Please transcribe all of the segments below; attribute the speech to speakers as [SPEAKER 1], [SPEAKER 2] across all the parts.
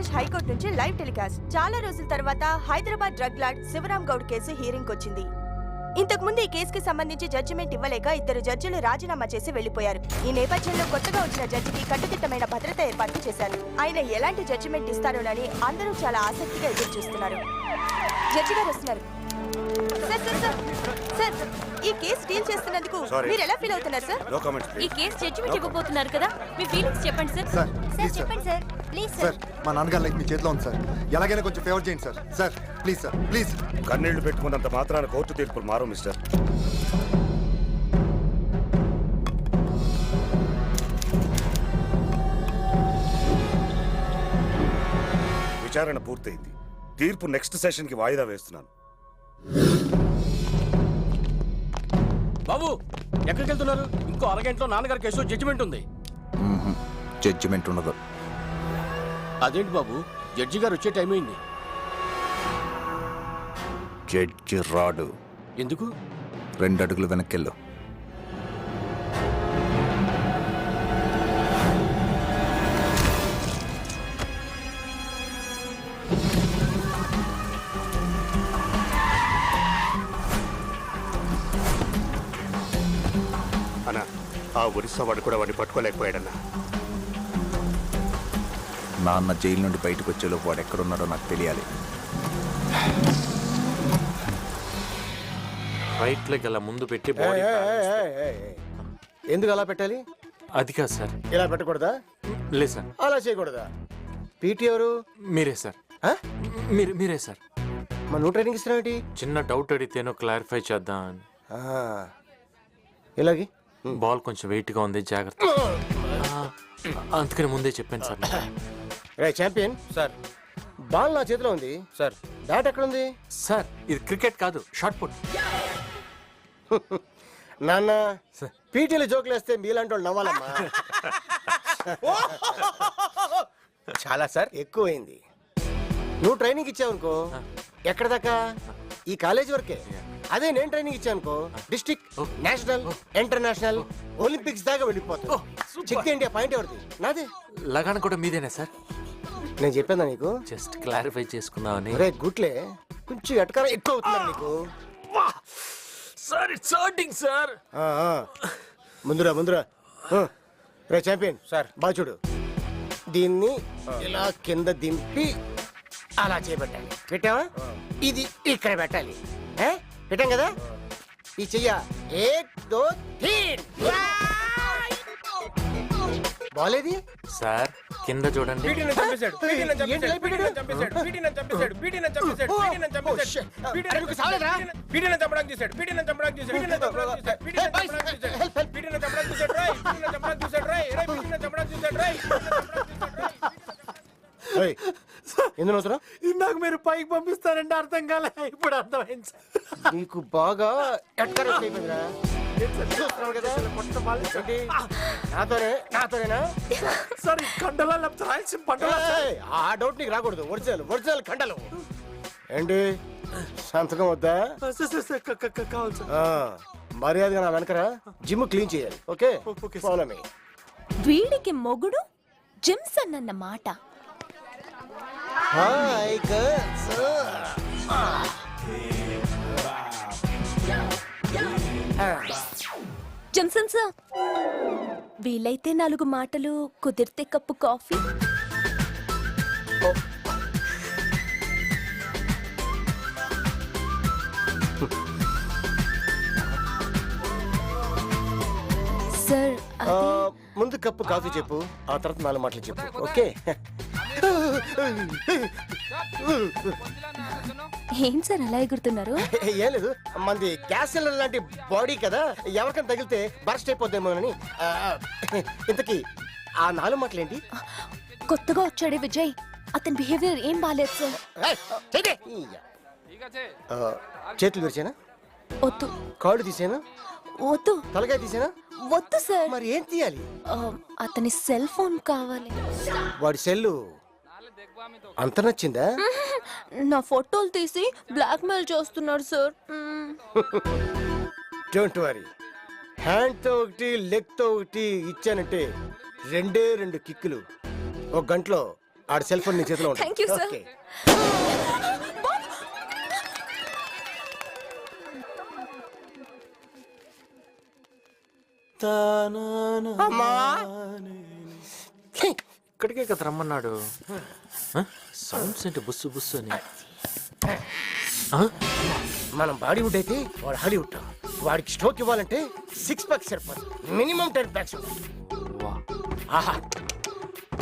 [SPEAKER 1] Andhra Pradesh high court నుంచి live telecast. చాలా రోజుల తర్వాత Hyderabad drug lord Sivaram Goud case hearing వచ్చింది. ఇంతకు ముందు ఈ కేసుకి సంబంధించి జడ్జిమెంట్ ఇవ్వలేక ఇద్దరు జడ్జిలు రాజీనామా చేసి వెళ్లిపోయారు. ఈ నేపథ్యంలో కొత్తగా వచ్చిన జడ్జికి కట్టుదిట్టమైన భద్రత ఏర్పాట్లు చేశారు. ఆయన ఎలాంటి జడ్జిమెంట్ ఇస్తారోనని అందరూ చాలా ఆసక్తిగా ఎదురు చూస్తున్నారు. జడ్జి గారు వస్తున్నారు. సార్ ఈ కేసు డీల్ చేస్తున్నందుకు మీరు ఎలా ఫీల్ అవుతున్నారు సార్?
[SPEAKER 2] ఈ కేసు జడ్జిమెంట్ ఇవ్వబోతున్నారు కదా, మీ ఫీలింగ్స్ చెప్పండి సార్.
[SPEAKER 1] సార్ చెప్పండి సార్, ప్లీజ్
[SPEAKER 3] సార్. మా నాన్నగారు లైక్ మీ చేతిలో ఉంది సార్. ఎలాగైనా కొంచెం ఫేవర్ చేయండి sir. Sir please sir, please.
[SPEAKER 4] కన్నీళ్లు పెట్టుకున్నంత మాత్రాన కోర్టు తీర్పులు మారు మిస్టర్. విచారణ పూర్తయింది. తీర్పు నెక్స్ట్ సెషన్ కి వాయిదా వేస్తున్నాను.
[SPEAKER 5] బాబు ఎక్కడికి వెళ్తున్నారు? ఇంకో అరగంటలో నాన్నగారి కేసు జడ్జిమెంట్ ఉంది.
[SPEAKER 3] జడ్జిమెంట్ ఉండదు.
[SPEAKER 5] అదేంటి బాబు, జడ్జి గారు వచ్చే టైం అయింది.
[SPEAKER 3] జడ్జి రాడు.
[SPEAKER 5] ఎందుకు?
[SPEAKER 3] 2 అడుగులు వెనక్కెళ్ళు.
[SPEAKER 4] అన్నా, ఆ ఒరిస్సా వాడు కూడా వాడిని పట్టుకోలేకపోయాడన్నా.
[SPEAKER 3] నాన్న జైలు నుండి బయటకు వచ్చేలోపు వాడు ఎక్కడున్నాడో నాకు తెలియాలి.
[SPEAKER 6] రైట్ లెగ్ అలా ముందు పెట్టి బాడీ
[SPEAKER 7] ఎందుకు అలా పెట్టాలి?
[SPEAKER 6] అది కాదు సార్.
[SPEAKER 7] ఇలా పెట్టకూడదా?
[SPEAKER 6] లేదు సార్.
[SPEAKER 7] అలా చేయకూడదా? పీటీ ఎవరు?
[SPEAKER 6] మీరే సార్. మీరే సార్.
[SPEAKER 7] మన నువ్వు ట్రైనింగ్ ఇస్తున్నావు?
[SPEAKER 6] చిన్న డౌట్ అడిగితేనో క్లారిఫై చేద్దాం అని.
[SPEAKER 7] ఇలాగే
[SPEAKER 6] బాల్ కొంచెం వెయిట్ గా ఉంది, జాగ్రత్త. అందుకని ముందే చెప్పాను సార్.
[SPEAKER 7] రే ఛాంపియన్ సార్, బాల్ నా చేతిలో ఉంది సార్. బ్యాట్ ఎక్కడ ఉంది
[SPEAKER 6] సార్? ఇది క్రికెట్ కాదు, షార్ట్ పుట్.
[SPEAKER 7] నాన్న పీటీలు జోకులు వేస్తే మీలాంటి వాళ్ళు నవ్వాలమ్మా. చాలా సార్ ఎక్కువైంది. నువ్వు ట్రైనింగ్ ఇచ్చావనుకో ఎక్కడ దాకా? ఈ కాలేజ్ వరకే. అదే నేను ట్రైనింగ్ ఇచ్చానుకో డిస్ట్రిక్ట్, నేషనల్, ఇంటర్నేషనల్, ఒలింపిక్స్ దాకా వెళ్ళిపోతా. చెక్ ఇండియా పాయింట్ ఎవరిది? నాదే.
[SPEAKER 6] లగాన్ కూడా మీదేనా సార్?
[SPEAKER 7] నేను చెప్పాను నీకు,
[SPEAKER 6] జస్ట్ క్లారిఫై చేసుకుందామని.
[SPEAKER 7] రే గుట్లే కొంచెం ఎటకారం ఎక్కువ అవుతున్నారు నీకు.
[SPEAKER 6] Sir it's hurting sir.
[SPEAKER 7] ముందురా. రే ఛాంపియన్ సార్, బాగా చూడు. దీన్ని ఇలా కింద దింపి అలా చేపట్టాలి. పెట్టావా? ఇది ఇక్కడ పెట్టాలి. పెట్టాం కదా? ఈ చెయ్య 1 2 3. బాలేది
[SPEAKER 6] సార్ కింద చూడండి.
[SPEAKER 7] ఎందుకు
[SPEAKER 6] ఇందాక మీరు పైకి పంపిస్తారంటే అర్థం కాలే, ఇప్పుడు అర్థమైంది సార్.
[SPEAKER 7] నీకు బాగా అయిపోయిందిరా. నాతోనేనా
[SPEAKER 6] సార్? కండలా లేకపోతే రాయలసీమ పంటలా?
[SPEAKER 7] ఆ డౌట్ నీకు రాకూడదు. ఒరిజినల్ కండలు ఏంటి? సంతకం వద్దా?
[SPEAKER 6] కావాలి సార్.
[SPEAKER 7] మర్యాదగా నా వెనకరా. జిమ్ క్లీన్ చేయాలి. Okay follow me.
[SPEAKER 2] వీడికి మొగుడు జిమ్సన్ అన్న మాట.
[SPEAKER 7] Hi girls.
[SPEAKER 2] జిమ్సన్ సార్, వీలైతే 4 మాటలు, కుదిరితే కప్పు కాఫీ. సార్
[SPEAKER 7] ముందు కప్పు కాఫీ చెప్పు, ఆ తర్వాత 4 మాటలు చెప్పు. ఓకే?
[SPEAKER 2] ఏం సార్ అలా ఎగురుతున్నారు?
[SPEAKER 7] ఏం లేదు, మంది గ్యాస్ సిలిండర్ లాంటి బాడీ కదా, ఎవరికైనా తగిలితే బర్స్ట్ అయిపోద్దేమోనని. ఇంతకీ ఆ 4 మాటలు ఏంటి?
[SPEAKER 2] కొత్తగా వచ్చాడే విజయ్, అతని బిహేవియర్ ఏం బాలేదు సార్.
[SPEAKER 7] చేతులు విరిచేనా?
[SPEAKER 2] వద్దు.
[SPEAKER 7] కాళ్ళు తీసేనా?
[SPEAKER 2] వద్దు.
[SPEAKER 7] తలకాయ తీసేనా?
[SPEAKER 2] వద్దు సార్.
[SPEAKER 7] మరి ఏం తీయాలి?
[SPEAKER 2] అతని సెల్ ఫోన్ కావాలి.
[SPEAKER 7] వాడి సెల్లు అంత నచ్చిందా?
[SPEAKER 2] నా ఫోటోలు తీసి బ్లాక్ మెయిల్ చేస్తున్నాడు సార్.
[SPEAKER 7] డోంట్ వరీ, హ్యాండ్ తో ఒకటి లెగ్ తో ఒకటి ఇచ్చానంటే 2 కిక్కులు 1 గంటలో ఆడ సెల్ ఫోన్ నీ చేతిలో ఉంటుంది.
[SPEAKER 2] Thank you, sir.
[SPEAKER 7] Okay. అమ్మా
[SPEAKER 6] ఇక్కడికే కదా రమ్మన్నాడు. సౌండ్స్ ఏంటి బుస్సు బుస్సు అని.
[SPEAKER 7] మనం బాడీవుడ్ అయితే వాడు హాలీవుడ్. వాడికి స్ట్రోక్ ఇవ్వాలంటే 6 ప్యాక్స్ సరిపోదు, మినిమం 10 ప్యాక్స్.
[SPEAKER 6] వా,
[SPEAKER 7] ఆహా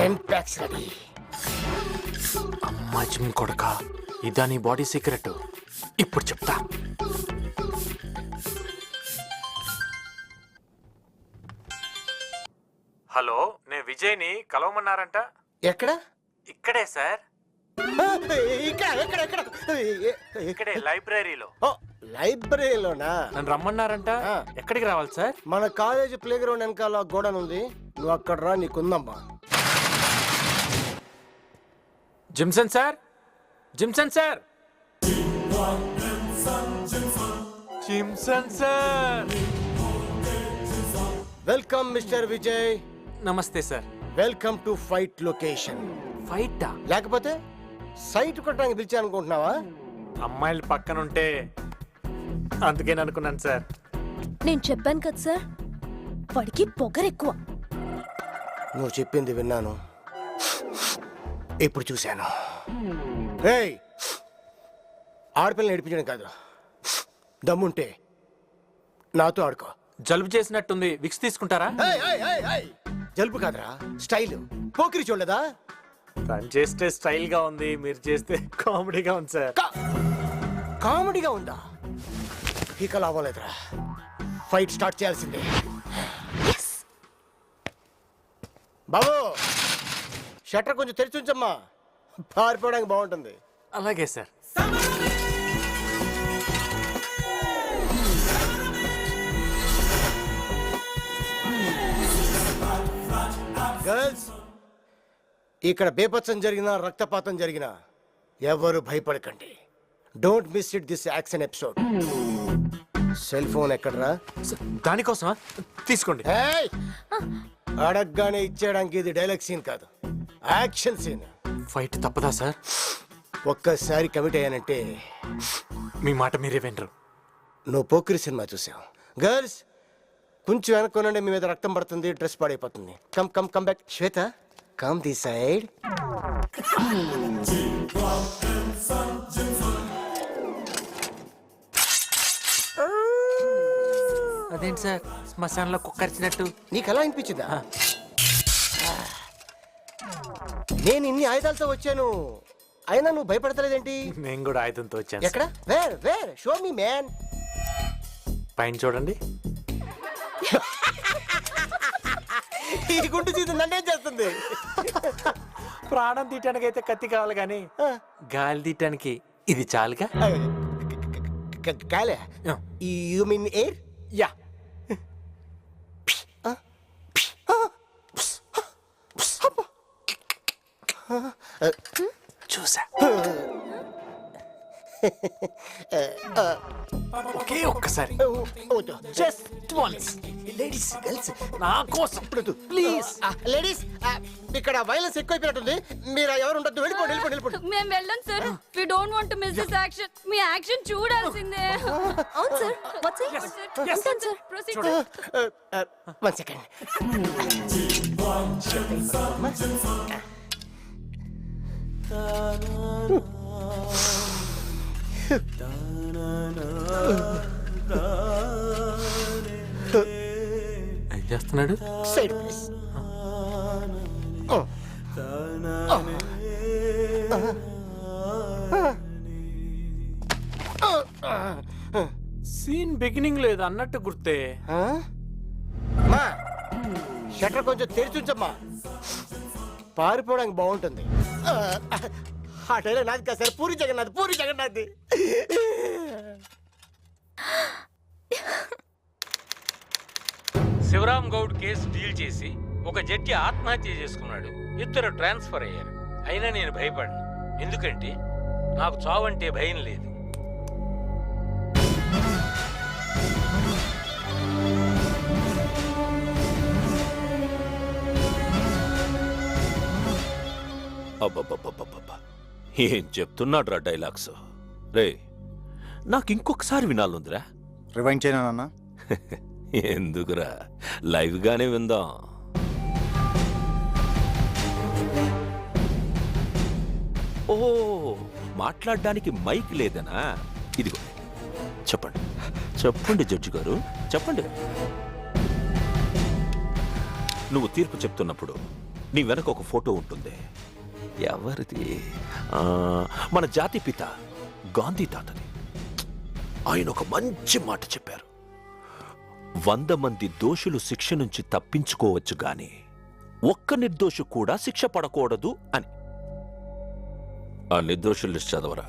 [SPEAKER 7] 10 ప్యాక్స్ రెడీ.
[SPEAKER 6] అమ్మా జిమ్ కొడక, ఇదా నీ బాడీ సీక్రెట్? ఇప్పుడు చెప్తా. హలో, నేను విజయ్ని కలవమన్నారంట.
[SPEAKER 7] ఎక్కడ?
[SPEAKER 6] ఇక్కడే సార్,
[SPEAKER 7] ఇక్కడ ఎక్కడ ఎక్కడ?
[SPEAKER 6] ఇక్కడే లైబ్రరీలో.
[SPEAKER 7] ఓ, లైబ్రరీలోనా?
[SPEAKER 6] నన్ను రమ్మన్నారంట. ఎక్కడికి రావాలి సార్?
[SPEAKER 7] మన కాలేజ్ ప్లే గ్రౌండ్ వెనకాల గోడన్ ఉంది, నువ్వు అక్కడ రా, నీకుందమ్మా.
[SPEAKER 6] Jimson sir, Jimson sir, Jimson sir.
[SPEAKER 7] Welcome mister Vijay.
[SPEAKER 6] Namaste sir.
[SPEAKER 7] Welcome to fight location.
[SPEAKER 6] ఫైటా?
[SPEAKER 7] లేకపోతే సైట్ కొట్టడానికి పిలిచాను అనుకుంటున్నావా?
[SPEAKER 6] అమ్మాయిలు పక్కన ఉంటే అందుకేని అనుకున్నాను సార్.
[SPEAKER 2] నేను చెప్పాను కదా సార్, వాడికి పొగరెక్కువ.
[SPEAKER 7] నువ్వు చెప్పింది విన్నాను, ఇప్పుడు చూశాను. ఏయ్, ఆడపిల్లని నడిపించడం కాదు, దమ్ముంటే నాతో ఆడుకో.
[SPEAKER 6] జలుబు చేసినట్టుంది, విక్స్ తీసుకుంటారా?
[SPEAKER 7] జలుబు కాదురా, స్టైల్. పోకిరి చూడలేదా?
[SPEAKER 6] తను చేస్తే స్టైల్ గా ఉంది, మీరు చేస్తే కామెడీగా ఉంది సార్.
[SPEAKER 7] కామెడీగా ఉందా? ఇక లాభం లేదురా, ఫైట్ స్టార్ట్ చేయాల్సిందే. బాబు, షట్టర్ కొంచెం తెరిచి ఉంచమ్మా, పారిపోవడానికి బాగుంటుంది.
[SPEAKER 6] అలాగే సార్.
[SPEAKER 7] గర్ల్స్, ఇక్కడ బేపత్సం జరిగినా రక్తపాతం జరిగినా ఎవరు భయపడకండి. Don't miss it this action episode. Cell phone ఎక్కడరా?
[SPEAKER 6] దానికోసమా? తీసుకోండి.
[SPEAKER 7] ఏయ్! అడగగానే ఇచ్చేయడానికి ఇది డైలాగ్ సీన్ కాదు, యాక్షన్ సీన్.
[SPEAKER 6] ఫైట్ తప్పదా సార్?
[SPEAKER 7] ఒక్కసారి కమిట్ అయ్యానంటే
[SPEAKER 6] మీ మాట మీరే వినరు.
[SPEAKER 7] నువ్వు పోకిరి సినిమా చూసావు. గర్ల్స్, కొంచెం వెనక్కొనండి, మీ మీద రక్తం పడుతుంది, డ్రెస్ పాడైపోతుంది. Come come come back. Shweta, come the side.
[SPEAKER 6] అదేంటి సార్, శ్మశానంలో కుక్కరిచినట్టు?
[SPEAKER 7] నీకు ఎలా అనిపించిందా? నేను ఇన్ని ఆయుధాలతో వచ్చాను, అయినా నువ్వు భయపడతలేదేంటి?
[SPEAKER 6] నేను కూడా ఆయుధంతో వచ్చాను.
[SPEAKER 7] ఎక్కడ? Where where? Show me man.
[SPEAKER 6] పైన చూడండి.
[SPEAKER 7] ఈ గుండు చీత నన్నేం చేస్తుంది?
[SPEAKER 6] ప్రాణం తీయటానికి అయితే కత్తి కావాలి, కానీ గాలి తీయటానికి ఇది చాలుగా.
[SPEAKER 7] గాలే? You mean air?
[SPEAKER 6] యా. చూసా. ఒకే ఒక్కసారి, జస్ట్ వన్స్.
[SPEAKER 7] లేడీస్, గర్ల్స్,
[SPEAKER 6] నా కోసం ప్లీజ్.
[SPEAKER 7] లేడీస్, ఇక్కడ వైలెన్స్ ఎక్కువైపోయినట్టుంది, మీరు ఎవరు ఉండొద్దు, వెళ్ళిపోండి వెళ్ళిపోండి వెళ్ళిపోండి.
[SPEAKER 8] మేము వెళ్ళం sir, we don't want to miss this action. మీ యాక్షన్ చూడాల్సిందే.
[SPEAKER 2] అవును సార్, వాట్స్ ఇట్? ఉంటాను సార్.
[SPEAKER 8] ప్రొసీడ్.
[SPEAKER 7] 1 సెకండ్.
[SPEAKER 6] ఏం చేస్తున్నాడు?
[SPEAKER 7] Side please.
[SPEAKER 6] సీన్ బిగినింగ్ లేదు అన్నట్టు గుర్తే.
[SPEAKER 7] మా షట్టర్ కొంచెం తెరిచుంచమ్మా, పారిపోవడానికి బాగుంటుంది. ఆ డైలాగ్ నాది కాదు sir, Puri Jagannath, Puri Jagannath.
[SPEAKER 9] Shivaram Goud case deal చేసి ఒక జడ్జి ఆత్మహత్య చేసుకున్నాడు. 2 ట్రాన్స్ఫర్ అయ్యారు. అయినా నేను భయపడను, ఎందుకంటే నాకు చావంటే భయం లేదు.
[SPEAKER 10] అబ్బబ్బబ్బబ్బబ్బ ఏం చెప్తున్నాడు రా డైలాగ్స్ రే నాకు ఇంకొకసారి వినాలందిరా
[SPEAKER 3] రివైండ్ చేయనా నాన్న?
[SPEAKER 10] ఎందుకురా లైవ్ గానే విందాం ఓ మాట్లాడడానికి మైక్ లేదనా ఇదిగో చెప్పండి చెప్పండి జడ్జి గారు చెప్పండి నువ్వు తీర్పు చెప్తున్నప్పుడు నీ వెనక ఒక ఫోటో ఉంటుంది ఎవరిది మన జాతి పిత గాంధీ తాతది ఆయన ఒక మంచి మాట చెప్పారు 100 మంది దోషులు శిక్ష నుంచి తప్పించుకోవచ్చు గాని ఒక్క నిర్దోషి కూడా శిక్ష పడకూడదు అని ఆ నిర్దోషుల లిస్ట్ చదవరా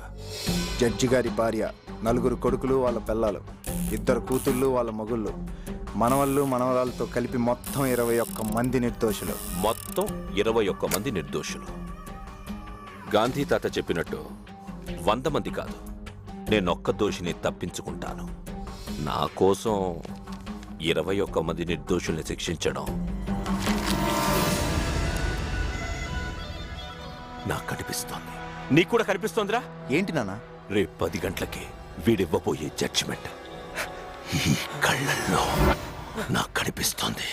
[SPEAKER 3] జడ్జి గారి భార్య, 4 కొడుకులు వాళ్ళ పిల్లలు, 2 కూతుళ్ళు వాళ్ళ మగుళ్ళు, మనవళ్ళు మనవరాలతో కలిపి మొత్తం 21 మంది నిర్దోషులు.
[SPEAKER 10] మొత్తం 21 మంది నిర్దోషులు. గాంధీ తాత చెప్పినట్టు 100 మంది కాదు, నేనొక్క దోషిని తప్పించుకుంటాను. నా కోసం 21 మంది నిర్దోషుల్ని శిక్షించడం నాకు కనిపిస్తోంది. నీకు కూడా కనిపిస్తోందిరా?
[SPEAKER 3] ఏంటి నాన్న?
[SPEAKER 10] రేపు 10 గంటలకి వీడివ్వబోయే జడ్జిమెంట్ ఈ కళ్ళల్లో నాకు కనిపిస్తోంది.